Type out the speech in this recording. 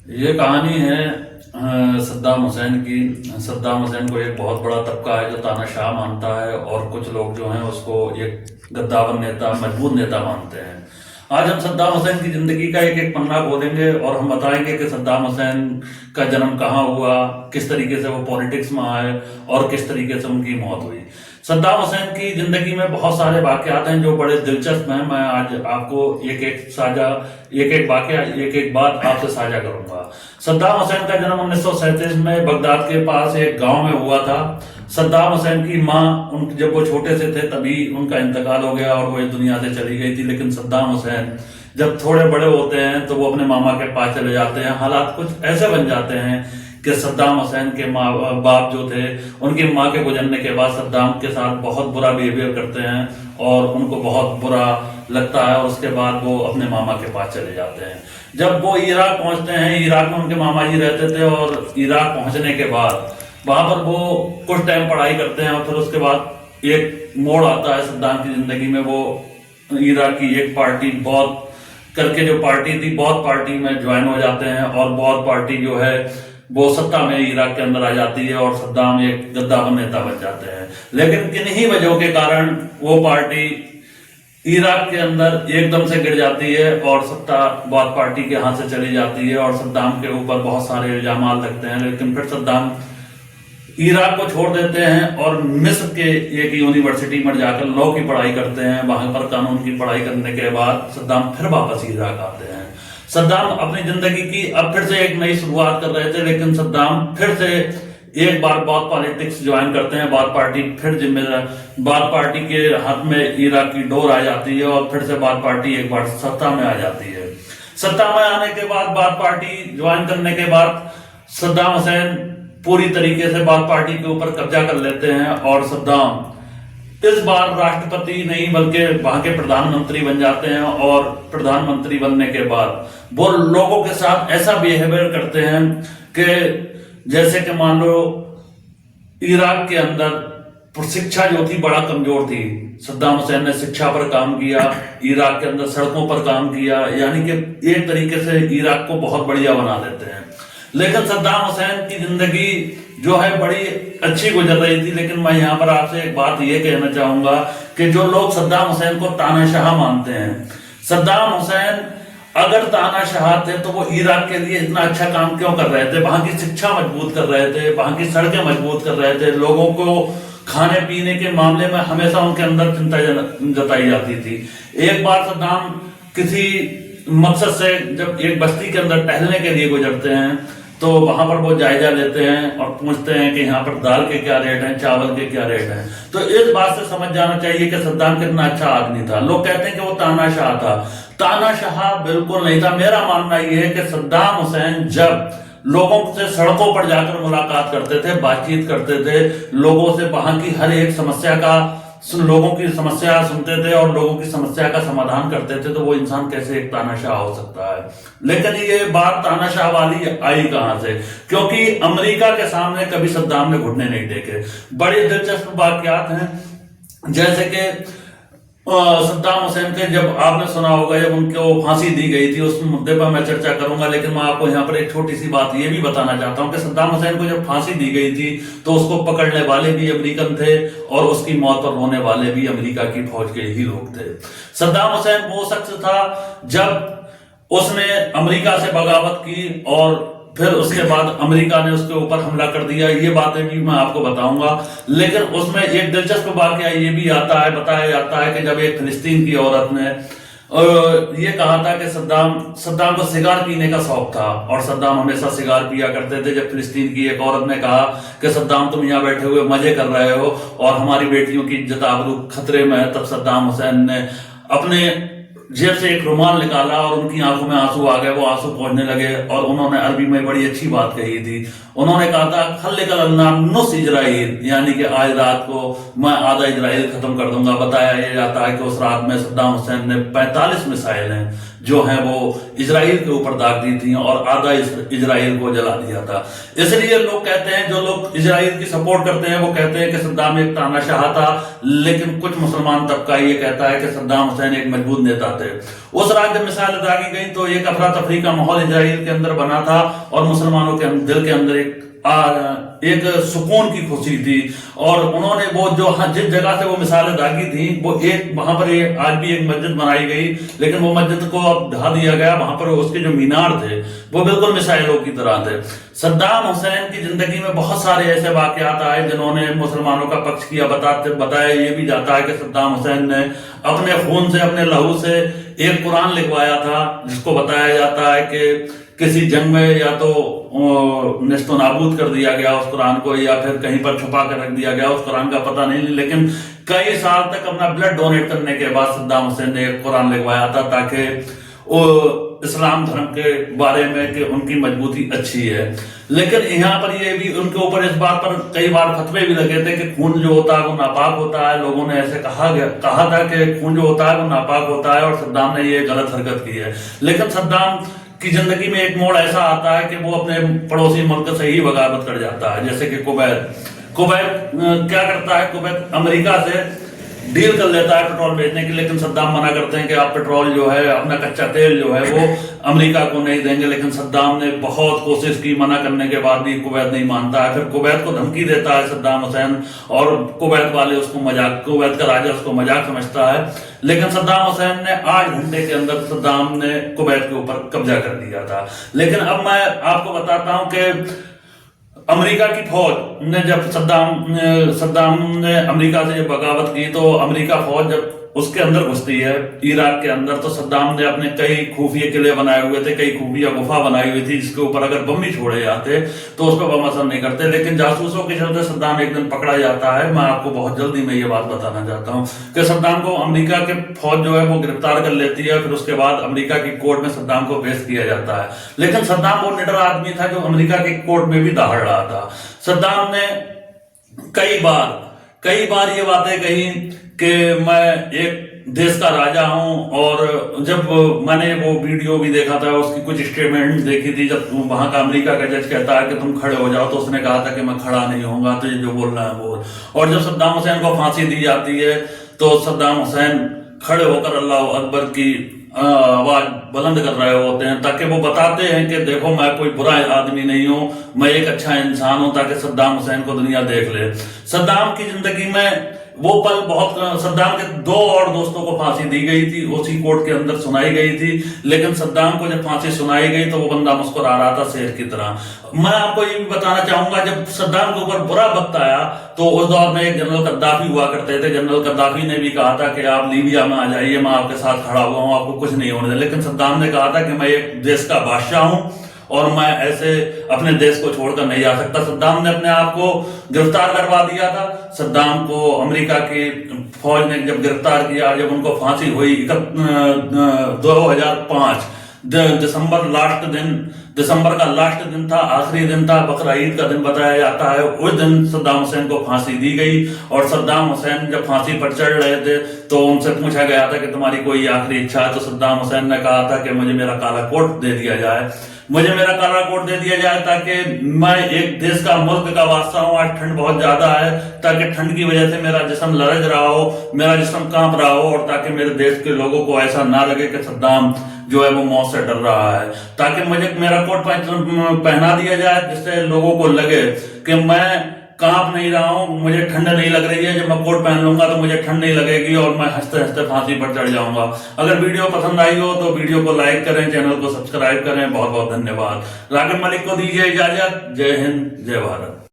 یہ کہانی ہے صدام حسین کی۔ صدام حسین کو ایک بہت بڑا طبقہ ہے جو تاناشاہ مانتا ہے، اور کچھ لوگ جو ہیں اس کو ایک گداور نیتا، مضبوط نیتا مانتے ہیں۔ آج ہم صدام حسین کی زندگی کا ایک ایک پنا کھولیں گے اور ہم بتائیں گے کہ صدام حسین کا جنم کہاں ہوا، کس طریقے سے وہ پولیٹکس میں آئے اور کس طریقے سے ان کی موت ہوئی۔ صدام حسین کی زندگی میں بہت سارے واقعات ہیں جو بڑے دلچسپ ہیں۔ میں آج آپ کو ایک ایک واقعہ، ایک ایک بات آپ سے ساجھا کروں گا۔ صدام حسین کا جنم 1937 میں بغداد کے پاس ایک گاؤں میں ہوا تھا۔ صدام حسین کی ماں جب وہ چھوٹے سے تھے تبھی ان کا انتقال ہو گیا اور وہ اس دنیا سے چلی گئی تھی، لیکن صدام حسین جب تھوڑے بڑے ہوتے ہیں تو وہ اپنے ماما کے پاس چلے جاتے ہیں۔ حالات کچھ ایسے بن جاتے ہیں کہ صدام حسین کے ماں باپ جو تھے، ان کی ماں کے گزرنے کے بعد صدام کے ساتھ بہت برا بیہیویئر کرتے ہیں اور ان کو بہت برا لگتا ہے، اور اس کے بعد وہ اپنے ماما کے پاس چلے جاتے ہیں۔ جب وہ عراق پہنچتے ہیں، عراق میں ان کے ماما جی رہتے تھے، اور عراق پہنچنے کے بعد وہاں پر وہ کچھ ٹائم پڑھائی کرتے ہیں، اور پھر اس کے بعد ایک موڑ آتا ہے صدام کی زندگی میں۔ وہ عراق کی ایک پارٹی بہت کر کے جو پارٹی تھی، بہت پارٹی میں جوائن ہو جاتے ہیں، اور بہت پارٹی جو ہے وہ سطح میں عراق کے اندر آ جاتی ہے، اور صدام ایک گداور نیتا بن جاتے ہیں۔ لیکن کنہی وجہوں کے کارن وہ پارٹی عراق کے اندر ایک دم سے گر جاتی ہے اور سطح بہت پارٹی کے ہاتھ سے چلی جاتی ہے، اور صدام کے اوپر بہت سارے الزامات لگتے ہیں۔ لیکن پھر صدام عراق کو چھوڑ دیتے ہیں اور مصر کے ایک یونیورسٹی میں جا کر لاء کی پڑھائی کرتے ہیں۔ وہاں پر قانون کی پڑھائی کرنے کے بعد صدام پھر واپس عراق آتے ہیں۔ صدام اپنی زندگی کی اب پھر سے ایک نئی شروعات کر رہے تھے، لیکن صدام پھر سے ایک بار بات پالیٹکس جوائن کرتے ہیں۔ بات پارٹی پھر بات پارٹی کے ہاتھ میں عراق کی ڈور آ جاتی ہے، اور پھر سے بات پارٹی ایک بار سطح میں آ جاتی ہے۔ سطح میں آنے کے بعد بات پارٹی جوائن کرنے کے بعد صدام حسین پوری طریقے سے بات پارٹی کے اوپر قبضہ کر لیتے ہیں، اور صدام اس بار راشٹرپتی نہیں بلکہ وہاں کے پردھان منتری بن جاتے ہیں۔ اور پردھان منتری بننے کے بعد وہ لوگوں کے ساتھ ایسا بیہیویئر کرتے ہیں کہ جیسے کہ مان لو عراق کے اندر شکشا جو تھی بڑا کمزور تھی، صدام حسین نے شکشا پر کام کیا، عراق کے اندر سڑکوں پر کام کیا، یعنی کہ ایک طریقے سے عراق کو بہت بڑھیا بنا دیتے ہیں۔ لیکن صدام حسین کی زندگی جو ہے بڑی اچھی گزر رہی تھی، لیکن میں یہاں پر آپ سے ایک بات یہ کہنا چاہوں گا کہ جو لوگ صدام حسین کو تاناشاہ مانتے ہیں، صدام حسین اگر تاناشاہ تھے تو وہ عراق کے لیے اتنا اچھا کام کیوں کر رہے تھے؟ وہاں کی شکشا مضبوط کر رہے تھے، وہاں کی سڑکیں مضبوط کر رہے تھے، لوگوں کو کھانے پینے کے معاملے میں ہمیشہ ان کے اندر چنتا جتائی جاتی تھی۔ ایک بار صدام کسی مقصد سے جب ایک بستی کے اندر ٹہلنے کے لیے گزرتے ہیں تو وہاں پر وہ جائزہ لیتے ہیں اور پوچھتے ہیں کہ یہاں پر دال کے کیا ریٹ ہیں، چاول کے کیا ریٹ ہیں۔ تو اس بات سے سمجھ جانا چاہیے کہ صدام کتنا اچھا آدمی تھا۔ لوگ کہتے ہیں کہ وہ تاناشاہ تھا، تاناشاہ بالکل نہیں تھا۔ میرا ماننا یہ ہے کہ صدام حسین جب لوگوں سے سڑکوں پر جا کر ملاقات کرتے تھے، بات چیت کرتے تھے، لوگوں سے وہاں کی ہر ایک سمسیا کا لوگوں کی سمسیا سنتے تھے اور لوگوں کی سمسیا کا سمادھان کرتے تھے، تو وہ انسان کیسے ایک تاناشاہ ہو سکتا ہے؟ لیکن یہ بات تاناشاہ والی آئی کہاں سے؟ کیونکہ امریکہ کے سامنے کبھی صدام نے گھٹنے نہیں ٹیکے۔ بڑے دلچسپ واقعات ہیں، جیسے کہ صدام حسین کے جب آپ نے سنا ہوگا جب ان کو پھانسی دی گئی تھی، اس مدعے پر میں چرچا کروں گا، لیکن میں آپ کو یہاں پر ایک چھوٹی سی بات یہ بھی بتانا چاہتا ہوں کہ صدام حسین کو جب پھانسی دی گئی تھی تو اس کو پکڑنے والے بھی امریکن تھے اور اس کی موت پر رونے والے بھی امریکہ کی فوج کے ہی لوگ تھے۔ صدام حسین وہ شخص تھا جب اس نے امریکہ سے بغاوت کی اور پھر اس کے بعد امریکہ نے اس کے اوپر حملہ کر دیا، یہ باتیں بھی میں آپ کو بتاؤں گا۔ لیکن اس میں ایک دلچسپ واقعہ یہ بھی بتایا جاتا ہے کہ جب ایک فلسطین کی عورت نے یہ کہا تھا کہ صدام کو سگار پینے کا شوق تھا اور صدام ہمیشہ سگار پیا کرتے تھے۔ جب فلسطین کی ایک عورت نے کہا کہ صدام تم یہاں بیٹھے ہوئے مزے کر رہے ہو اور ہماری بیٹیوں کی عزت آبرو خطرے میں ہے، تب صدام حسین نے اپنے جیب سے ایک رومال نکالا اور ان کی آنکھوں میں آنسو آ گئے، وہ آنسو پہنچنے لگے، اور انہوں نے عربی میں بڑی اچھی بات کہی تھی۔ انہوں نے کہا تھا خلق النار نص اسرائیل، یعنی کہ آج رات کو میں آدھا اسرائیل ختم کر دوں گا۔ بتایا یہ جاتا ہے کہ اس رات میں صدام حسین نے 45 میزائل ہیں जो है वो इजराइल के ऊपर दाग दी थी और आधा इजराइल को जला दिया था। इसलिए लोग कहते हैं, जो लोग इजराइल की सपोर्ट करते हैं वो कहते हैं कि सद्दाम एक तानाशाह था, लेकिन कुछ मुसलमान तबका ये कहता है कि सद्दाम हुसैन एक मजबूत नेता थे। उस रात जब मिसाइल दागी गई तो एक अफरा तफरी का माहौल इजराइल के अंदर बना था और मुसलमानों के दिल के अंदर एक सुकून की खुशी थी। और उन्होंने वो जो जिस जगह से वो मिसालें दागी थी वो एक वहां पर आज भी एक मस्जिद बनाई गई, लेकिन वो मस्जिद को अब ढा दिया गया। वहां पर उसके जो मीनार थे वो बिल्कुल मिसाइलों की तरह थे। सद्दाम हुसैन की जिंदगी में बहुत सारे ऐसे वाकयात आए जिन्होंने मुसलमानों का पक्ष किया। बताया ये भी जाता है कि सद्दाम हुसैन ने अपने खून से, अपने लहू से एक कुरान लिखवाया था, जिसको बताया जाता है कि किसी जंग में या तो नेस्तो नाबूद कर दिया गया उस कुरान को, या फिर कहीं पर छुपा कर रख दिया गया। उस कुरान का पता नहीं, लेकिन कई साल तक अपना ब्लड डोनेट करने के बाद सद्दाम हुसैन ने एक कुरान लिखवाया था, ताकि इस्लाम धर्म के बारे में कि उनकी मजबूती अच्छी है। लेकिन यहाँ पर ये भी उनके ऊपर इस बात पर कई बार फतवे भी लगे थे कि खून जो होता है वो नापाक होता है। लोगों ने ऐसे कहा था कि खून जो होता है वो नापाक होता है, और सद्दाम ने ये गलत हरकत की है। लेकिन सद्दाम की जिंदगी में एक मोड़ ऐसा आता है कि वो अपने पड़ोसी मुल्क से ही बगावत कर जाता है, जैसे कि कुवैत क्या करता है, कुवैत अमेरिका से डील कर लेता है पेट्रोल बेचने की। लेकिन सद्दाम मना करते हैं कि आप पेट्रोल जो है, अपना कच्चा तेल जो है वो अमेरिका को नहीं देंगे। लेकिन सद्दाम ने बहुत कोशिश की, मना करने के बाद भी कुवैत नहीं मानता है। फिर कुवैत को धमकी देता है सद्दाम हुसैन, और कुवैत वाले उसको मजाक, कुवैत का राजा उसको मजाक समझता है। लेकिन सद्दाम हुसैन ने 8 घंटे के अंदर सद्दाम ने कुवैत के ऊपर कब्जा कर दिया था। लेकिन अब मैं आपको बताता हूं कि अमेरिका की फौज ने जब सद्दाम ने अमेरिका से बगावत की, तो अमेरिका फौज जब उसके अंदर घुसती है इराक के अंदर, तो सद्दाम ने अपने कई खुफिया किले बनाए हुए थे, कई खुफिया गुफा बनाई हुई थी, जिसके ऊपर अगर बम भी छोड़े जाते तो उस पर बम असर नहीं करते। लेकिन जासूसों के चलते सद्दाम एक दिन पकड़ा जाता है। मैं आपको बहुत जल्दी में ये बात बताना चाहता हूँ कि सद्दाम को अमेरिका के फौज जो है वो गिरफ्तार कर लेती है। फिर उसके बाद अमेरिका की कोर्ट में सद्दाम को पेश किया जाता है। लेकिन सद्दाम वो निडर आदमी था जो अमेरिका की कोर्ट में भी दहाड़ रहा था। सद्दाम ने कई बार ये बातें कही कि मैं एक देश का राजा हूं, और जब मैंने वो वीडियो भी देखा था, उसकी कुछ स्टेटमेंट देखी थी, जब वहां का अमेरिका का जज कहता है कि तुम खड़े हो जाओ, तो उसने कहा था कि मैं खड़ा नहीं होऊंगा, तो ये जो बोलना है बोल। और जब सद्दाम हुसैन को फांसी दी जाती है तो सद्दाम हुसैन खड़े होकर अल्लाह अकबर की आवाज बुलंद कर रहे होते हैं, ताकि वो बताते हैं कि देखो मैं कोई बुरा आदमी नहीं हूं, मैं एक अच्छा इंसान हूं, ताकि सद्दाम हुसैन को दुनिया देख ले। सद्दाम की जिंदगी में वो पल बहुत, सद्दाम के 2 और दोस्तों को फांसी दी गई थी, उसी कोर्ट के अंदर सुनाई गई थी। लेकिन सद्दाम को जब फांसी सुनाई गई तो वो बंदा मुस्कुरा रहा था शेर की तरह। मैं आपको ये भी बताना चाहूंगा, जब सद्दाम के ऊपर बुरा वक्त आया तो उस दौर में एक जनरल कद्दाफी हुआ करते थे। जनरल कद्दाफी ने भी कहा था कि आप लीबिया में आ जाइए, मैं आपके साथ खड़ा हुआ हूं, आपको कुछ नहीं होने दे। लेकिन सद्दाम ने कहा था कि मैं एक देश का बादशाह हूं और मैं ऐसे अपने देश को छोड़कर नहीं जा सकता। सद्दाम ने अपने आप को गिरफ्तार करवा दिया था। सद्दाम को अमेरिका की फौज ने जब गिरफ्तार किया, जब उनको फांसी हुई 2005 दिसंबर का लास्ट दिन था, आखिरी दिन था, बकरा ईद का दिन बताया जाता है। उस दिन सद्दाम हुसैन को फांसी दी गई, और सद्दाम हुसैन जब फांसी पर चढ़ रहे थे तो उनसे पूछा गया था कि तुम्हारी कोई आखिरी इच्छा है, तो सद्दाम हुसैन ने कहा था कि मुझे मेरा काला कोट दे दिया जाए, मुझे मेरा काला कोट दे दिया जाए, ताकि मैं एक देश का, मुल्क का वास्ता हूं। आज ठंड बहुत ज्यादा है, ताकि ठंड की वजह से मेरा जिस्म लरज रहा हो, मेरा जिस्म कांप रहा हो, और ताकि मेरे देश के लोगों को ऐसा ना लगे कि सद्दाम जो है वो मौत से डर रहा है, ताकि मुझे मेरा कोट पहना दिया जाए, जिससे लोगों को लगे कि मैं कांप नहीं रहा हूं, मुझे ठंड नहीं लग रही है। जब मैं कोट पहन लूंगा तो मुझे ठंड नहीं लगेगी और मैं हंसते हंसते फांसी पर चढ़ जाऊंगा। अगर वीडियो पसंद आई हो तो वीडियो को लाइक करें, चैनल को सब्सक्राइब करें। बहुत बहुत धन्यवाद। रागिब मलिक को दीजिए इजाजत। जय हिंद, जय भारत।